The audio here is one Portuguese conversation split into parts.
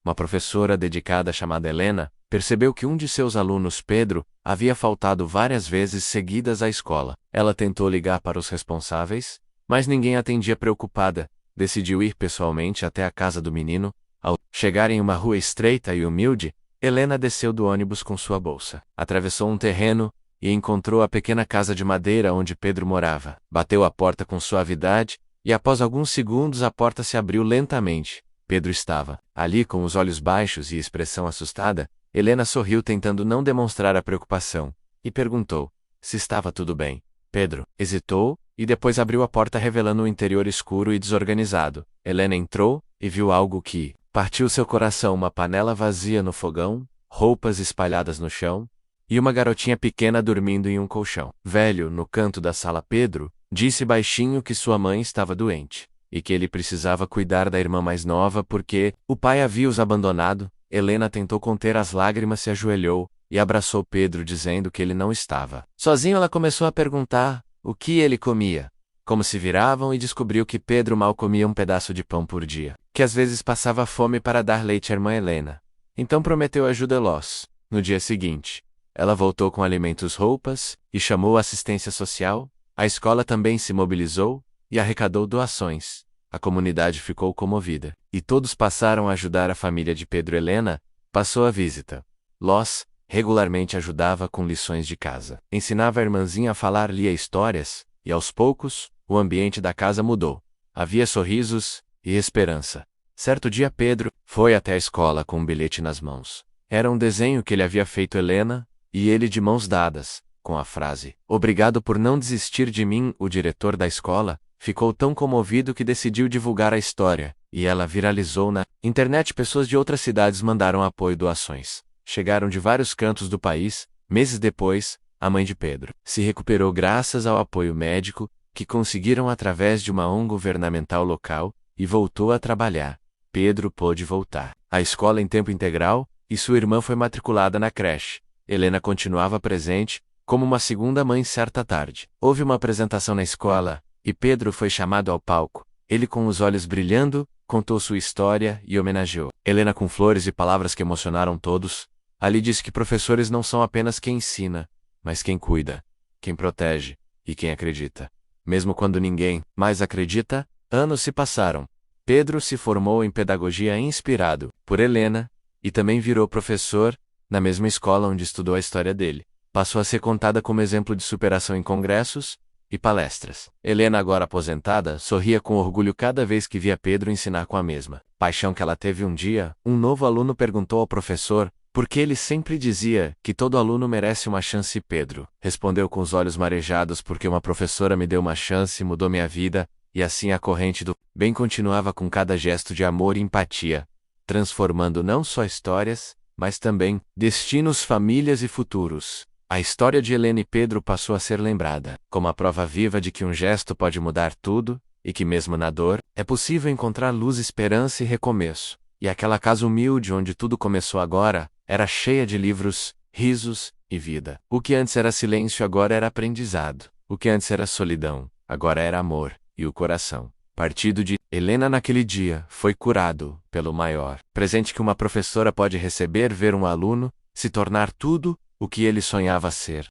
Uma professora dedicada chamada Helena percebeu que um de seus alunos, Pedro, havia faltado várias vezes seguidas à escola. Ela tentou ligar para os responsáveis, mas ninguém atendia. Preocupada, decidiu ir pessoalmente até a casa do menino. Ao chegar em uma rua estreita e humilde, Helena desceu do ônibus com sua bolsa, atravessou um terreno e encontrou a pequena casa de madeira onde Pedro morava. Bateu a porta com suavidade e após alguns segundos a porta se abriu lentamente. Pedro estava ali com os olhos baixos e expressão assustada. Helena sorriu tentando não demonstrar a preocupação e perguntou se estava tudo bem. Pedro hesitou e depois abriu a porta revelando um interior escuro e desorganizado. Helena entrou e viu algo que partiu seu coração: uma panela vazia no fogão, roupas espalhadas no chão e uma garotinha pequena dormindo em um colchão velho no canto da sala. Pedro disse baixinho que sua mãe estava doente e que ele precisava cuidar da irmã mais nova porque o pai havia os abandonado. Helena tentou conter as lágrimas, se ajoelhou e abraçou Pedro dizendo que ele não estava sozinho. Ela começou a perguntar o que ele comia, como se viravam e descobriu que Pedro mal comia um pedaço de pão por dia, que às vezes passava fome para dar leite à irmã Helena. Então prometeu ajudá-los. No dia seguinte, ela voltou com alimentos, roupas e chamou a assistência social. A escola também se mobilizou e arrecadou doações. A comunidade ficou comovida e todos passaram a ajudar a família de Pedro. Helena passou a visita. Los regularmente ajudava com lições de casa. Ensinava a irmãzinha a falar, lia histórias, e aos poucos, o ambiente da casa mudou. Havia sorrisos e esperança. Certo dia Pedro foi até a escola com um bilhete nas mãos. Era um desenho que ele havia feito Helena, e ele de mãos dadas, com a frase: "Obrigado por não desistir de mim." O diretor da escola ficou tão comovido que decidiu divulgar a história, e ela viralizou na internet. Pessoas de outras cidades mandaram apoio e doações. Chegaram de vários cantos do país. Meses depois, a mãe de Pedro se recuperou graças ao apoio médico que conseguiram através de uma ONG governamental local e voltou a trabalhar. Pedro pôde voltar à escola em tempo integral e sua irmã foi matriculada na creche. Helena continuava presente como uma segunda mãe. Certa tarde, houve uma apresentação na escola e Pedro foi chamado ao palco. Ele, com os olhos brilhando, contou sua história e homenageou Helena com flores e palavras que emocionaram todos. Ali disse que professores não são apenas quem ensina, mas quem cuida, quem protege e quem acredita. Mesmo quando ninguém mais acredita. Anos se passaram. Pedro se formou em pedagogia inspirado por Helena e também virou professor na mesma escola onde estudou a história dele. Passou a ser contada como exemplo de superação em congressos e palestras. Helena, agora aposentada, sorria com orgulho cada vez que via Pedro ensinar com a mesma paixão que ela teve. Um dia, um novo aluno perguntou ao professor por que ele sempre dizia que todo aluno merece uma chance. Pedro respondeu com os olhos marejados: porque uma professora me deu uma chance e mudou minha vida. E assim a corrente do bem continuava com cada gesto de amor e empatia, transformando não só histórias, mas também destinos, famílias e futuros. A história de Helena e Pedro passou a ser lembrada como a prova viva de que um gesto pode mudar tudo e que mesmo na dor é possível encontrar luz, esperança e recomeço. E aquela casa humilde onde tudo começou agora era cheia de livros, risos e vida. O que antes era silêncio agora era aprendizado. O que antes era solidão agora era amor. E o coração partido de Helena naquele dia foi curado pelo maior presente que uma professora pode receber: ver um aluno se tornar tudo o que ele sonhava ser.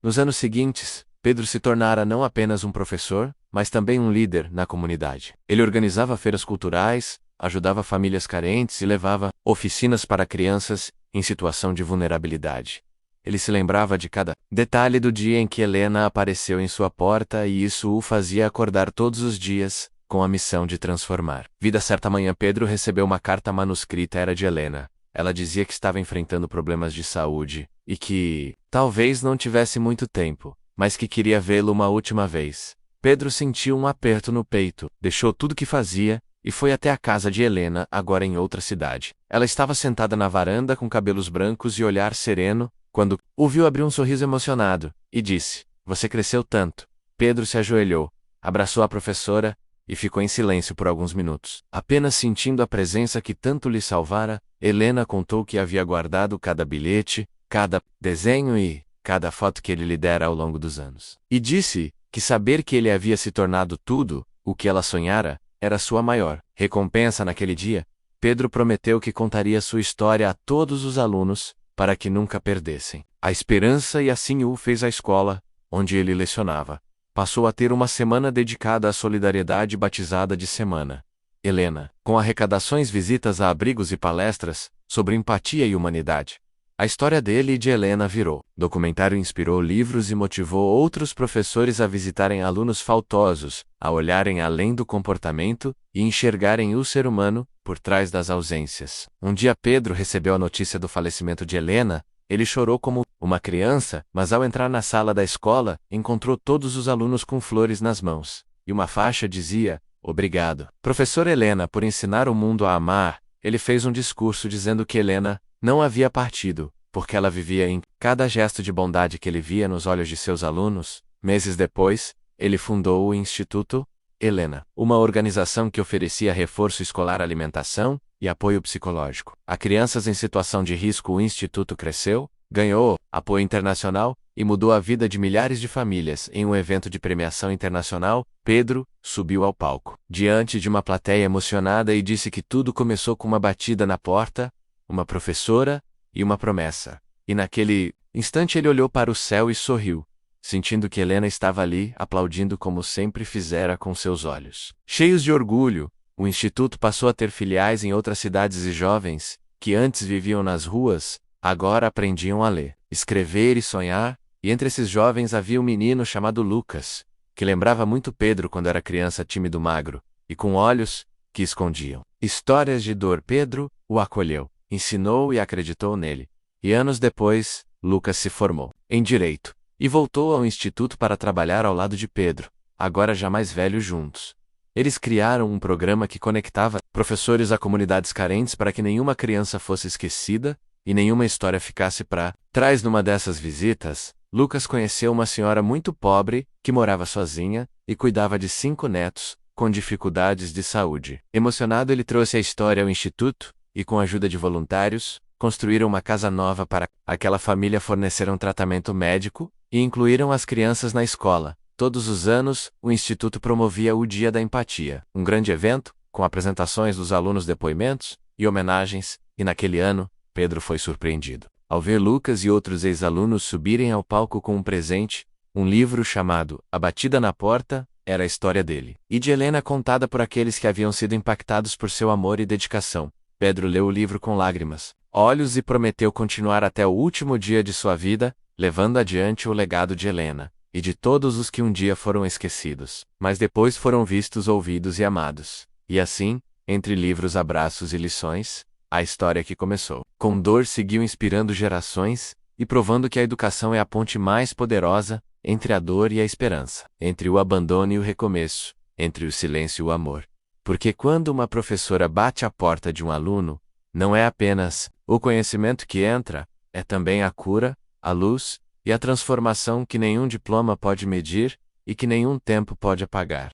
Nos anos seguintes, Pedro se tornara não apenas um professor, mas também um líder na comunidade. Ele organizava feiras culturais, ajudava famílias carentes e levava oficinas para crianças em situação de vulnerabilidade. Ele se lembrava de cada detalhe do dia em que Helena apareceu em sua porta e isso o fazia acordar todos os dias, com a missão de transformar vida. Certa manhã Pedro recebeu uma carta manuscrita. Era de Helena. Ela dizia que estava enfrentando problemas de saúde e que talvez não tivesse muito tempo, mas que queria vê-lo uma última vez. Pedro sentiu um aperto no peito, deixou tudo que fazia e foi até a casa de Helena, agora em outra cidade. Ela estava sentada na varanda com cabelos brancos e olhar sereno. Quando o viu, abriu um sorriso emocionado e disse: "Você cresceu tanto." Pedro se ajoelhou, abraçou a professora e ficou em silêncio por alguns minutos, apenas sentindo a presença que tanto lhe salvara. Helena contou que havia guardado cada bilhete, cada desenho e cada foto que ele lhe dera ao longo dos anos. E disse que saber que ele havia se tornado tudo o que ela sonhara era sua maior recompensa naquele dia. Pedro prometeu que contaria sua história a todos os alunos, para que nunca perdessem a esperança, e assim o fez à escola, onde ele lecionava. Passou a ter uma semana dedicada à solidariedade, batizada de Semana Helena, com arrecadações, visitas a abrigos e palestras sobre empatia e humanidade. A história dele e de Helena virou documentário, inspirou livros e motivou outros professores a visitarem alunos faltosos, a olharem além do comportamento e enxergarem o ser humano por trás das ausências. Um dia Pedro recebeu a notícia do falecimento de Helena. Ele chorou como uma criança, mas ao entrar na sala da escola, encontrou todos os alunos com flores nas mãos, e uma faixa dizia: "Obrigado, professora Helena, por ensinar o mundo a amar." Ele fez um discurso dizendo que Helena não havia partido, porque ela vivia em cada gesto de bondade que ele via nos olhos de seus alunos. Meses depois, ele fundou o Instituto Helena, uma organização que oferecia reforço escolar, alimentação e apoio psicológico a crianças em situação de risco. O instituto cresceu, ganhou apoio internacional e mudou a vida de milhares de famílias. Em um evento de premiação internacional, Pedro subiu ao palco, diante de uma plateia emocionada, e disse que tudo começou com uma batida na porta, uma professora e uma promessa. E naquele instante ele olhou para o céu e sorriu, sentindo que Helena estava ali, aplaudindo como sempre fizera com seus olhos cheios de orgulho. O instituto passou a ter filiais em outras cidades, e jovens, que antes viviam nas ruas, agora aprendiam a ler, escrever e sonhar. E entre esses jovens havia um menino chamado Lucas, que lembrava muito Pedro quando era criança, tímido, magro, e com olhos que escondiam histórias de dor. Pedro o acolheu, ensinou e acreditou nele. E anos depois, Lucas se formou em Direito e voltou ao instituto para trabalhar ao lado de Pedro, agora já mais velho. Juntos, eles criaram um programa que conectava professores a comunidades carentes para que nenhuma criança fosse esquecida e nenhuma história ficasse para trás. Numa dessas visitas, Lucas conheceu uma senhora muito pobre que morava sozinha e cuidava de 5 netos com dificuldades de saúde. Emocionado, ele trouxe a história ao instituto e, com a ajuda de voluntários, construíram uma casa nova para aquela família, forneceram tratamento médico e incluíram as crianças na escola. Todos os anos, o instituto promovia o Dia da Empatia, um grande evento com apresentações dos alunos, depoimentos e homenagens. E naquele ano, Pedro foi surpreendido ao ver Lucas e outros ex-alunos subirem ao palco com um presente, um livro chamado A Batida na Porta. Era a história dele e de Helena, contada por aqueles que haviam sido impactados por seu amor e dedicação. Pedro leu o livro com lágrimas, olhos, e prometeu continuar até o último dia de sua vida, levando adiante o legado de Helena e de todos os que um dia foram esquecidos, mas depois foram vistos, ouvidos e amados. E assim, entre livros, abraços e lições, a história que começou com dor seguiu inspirando gerações e provando que a educação é a ponte mais poderosa entre a dor e a esperança, entre o abandono e o recomeço, entre o silêncio e o amor. Porque quando uma professora bate à porta de um aluno, não é apenas o conhecimento que entra, é também a cura, a luz e a transformação que nenhum diploma pode medir e que nenhum tempo pode apagar.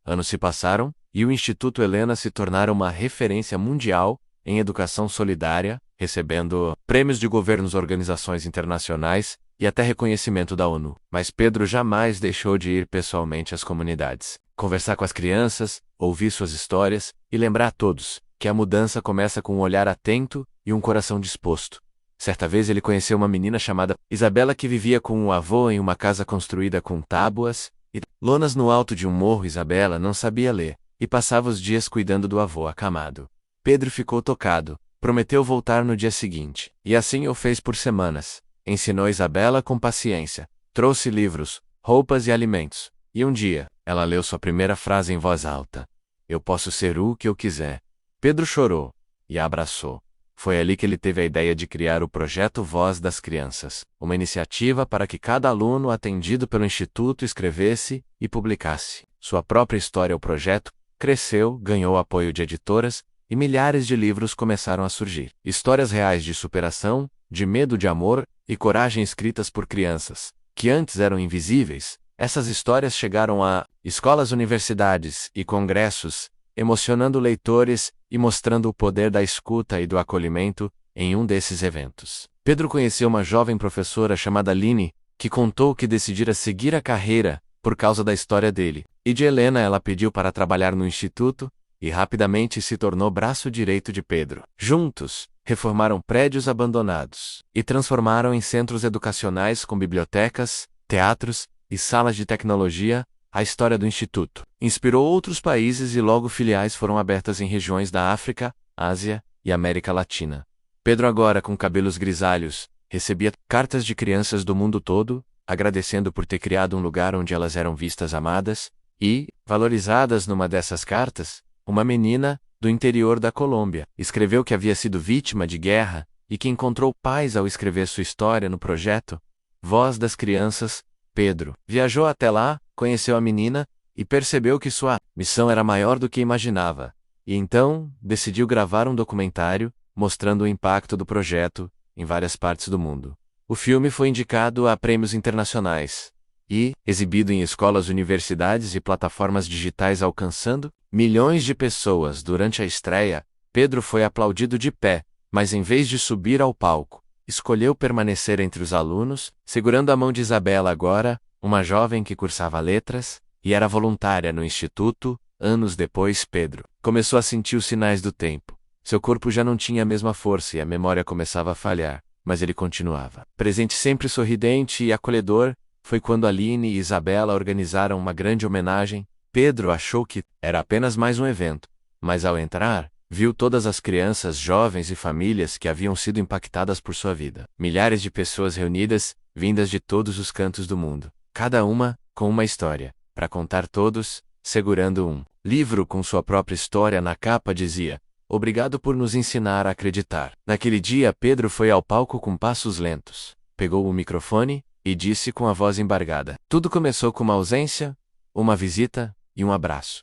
Anos se passaram, e o Instituto Helena se tornaram uma referência mundial em educação solidária, recebendo prêmios de governos, organizações internacionais e até reconhecimento da ONU. Mas Pedro jamais deixou de ir pessoalmente às comunidades, conversar com as crianças, ouvir suas histórias e lembrar a todos que a mudança começa com um olhar atento e um coração disposto. Certa vez ele conheceu uma menina chamada Isabela, que vivia com um avô em uma casa construída com tábuas e lonas no alto de um morro. Isabela não sabia ler e passava os dias cuidando do avô acamado. Pedro ficou tocado, prometeu voltar no dia seguinte, e assim o fez por semanas. Ensinou Isabela com paciência, trouxe livros, roupas e alimentos, e um dia, ela leu sua primeira frase em voz alta: "Eu posso ser o que eu quiser." Pedro chorou e a abraçou. Foi ali que ele teve a ideia de criar o projeto Voz das Crianças, uma iniciativa para que cada aluno atendido pelo Instituto escrevesse e publicasse sua própria história. O projeto cresceu, ganhou apoio de editoras, e milhares de livros começaram a surgir. Histórias reais de superação, de medo, de amor e coragem, escritas por crianças que antes eram invisíveis. Essas histórias chegaram a escolas, universidades e congressos, emocionando leitores e mostrando o poder da escuta e do acolhimento. Em um desses eventos, Pedro conheceu uma jovem professora chamada Aline, que contou que decidira seguir a carreira por causa da história dele e de Helena. Ela pediu para trabalhar no instituto e rapidamente se tornou braço direito de Pedro. Juntos, reformaram prédios abandonados e transformaram em centros educacionais com bibliotecas, teatros e salas de tecnologia a história do Instituto. Inspirou outros países e logo filiais foram abertas em regiões da África, Ásia e América Latina. Pedro, agora com cabelos grisalhos, recebia cartas de crianças do mundo todo, agradecendo por ter criado um lugar onde elas eram vistas amadas e valorizadas. Numa dessas cartas, uma menina, do interior da Colômbia, escreveu que havia sido vítima de guerra e que encontrou paz ao escrever sua história no projeto Voz das Crianças. Pedro viajou até lá, conheceu a menina e percebeu que sua missão era maior do que imaginava. E então, decidiu gravar um documentário mostrando o impacto do projeto em várias partes do mundo. O filme foi indicado a prêmios internacionais e exibido em escolas, universidades e plataformas digitais, alcançando milhões de pessoas. Durante a estreia, Pedro foi aplaudido de pé, mas em vez de subir ao palco, escolheu permanecer entre os alunos, segurando a mão de Isabela, agora uma jovem que cursava letras e era voluntária no instituto. Anos depois, Pedro começou a sentir os sinais do tempo. Seu corpo já não tinha a mesma força e a memória começava a falhar, mas ele continuava presente, sempre sorridente e acolhedor. Foi quando Aline e Isabela organizaram uma grande homenagem. Pedro achou que era apenas mais um evento, mas ao entrar, viu todas as crianças, jovens e famílias que haviam sido impactadas por sua vida. Milhares de pessoas reunidas, vindas de todos os cantos do mundo, cada uma com uma história para contar, todos segurando um livro com sua própria história na capa. Dizia: "Obrigado por nos ensinar a acreditar." Naquele dia, Pedro foi ao palco com passos lentos, pegou o microfone e disse com a voz embargada: "Tudo começou com uma ausência, uma visita e um abraço.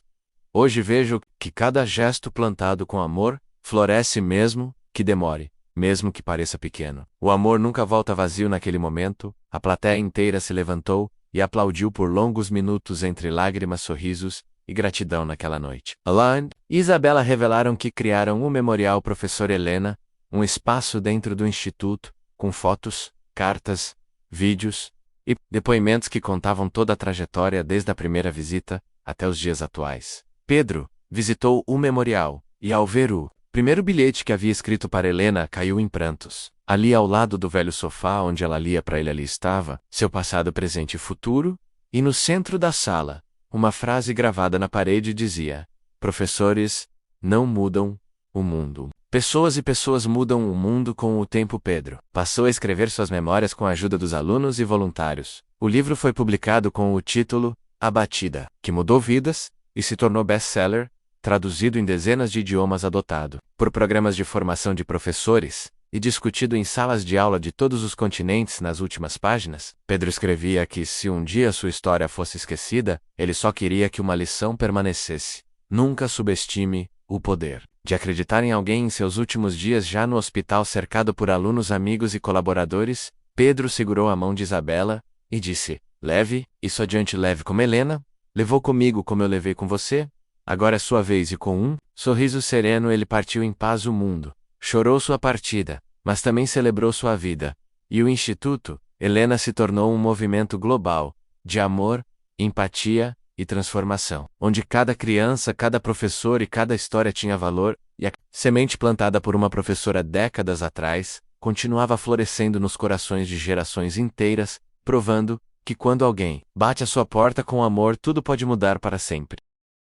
Hoje vejo que cada gesto plantado com amor floresce, mesmo que demore, mesmo que pareça pequeno." O amor nunca volta vazio. Naquele momento, a plateia inteira se levantou e aplaudiu por longos minutos, entre lágrimas, sorrisos e gratidão. Naquela noite, Aline e Isabela revelaram que criaram o Memorial Professora Helena, um espaço dentro do instituto, com fotos, cartas, vídeos e depoimentos que contavam toda a trajetória desde a primeira visita até os dias atuais. Pedro visitou o memorial e, ao ver o primeiro bilhete que havia escrito para Helena, caiu em prantos. Ali, ao lado do velho sofá onde ela lia para ele, ali estava seu passado, presente e futuro, e no centro da sala, uma frase gravada na parede dizia: "Professores não mudam o mundo. Pessoas e pessoas mudam o mundo com o tempo." Pedro passou a escrever suas memórias com a ajuda dos alunos e voluntários. O livro foi publicado com o título A Batida, que mudou vidas, e se tornou best-seller, traduzido em dezenas de idiomas, adotado por programas de formação de professores e discutido em salas de aula de todos os continentes. Nas últimas páginas, Pedro escrevia que, se um dia sua história fosse esquecida, ele só queria que uma lição permanecesse: nunca subestime o poder de acreditar em alguém. Em seus últimos dias, já no hospital, cercado por alunos, amigos e colaboradores, Pedro segurou a mão de Isabela e disse: "Leve isso adiante, leve como Helena levou comigo, como eu levei com você. Agora é sua vez." E com um sorriso sereno, ele partiu em paz. O mundo chorou sua partida, mas também celebrou sua vida. E o Instituto Helena se tornou um movimento global de amor, empatia e transformação, onde cada criança, cada professor e cada história tinha valor, e a semente plantada por uma professora décadas atrás continuava florescendo nos corações de gerações inteiras, provando que quando alguém bate à sua porta com amor, tudo pode mudar para sempre.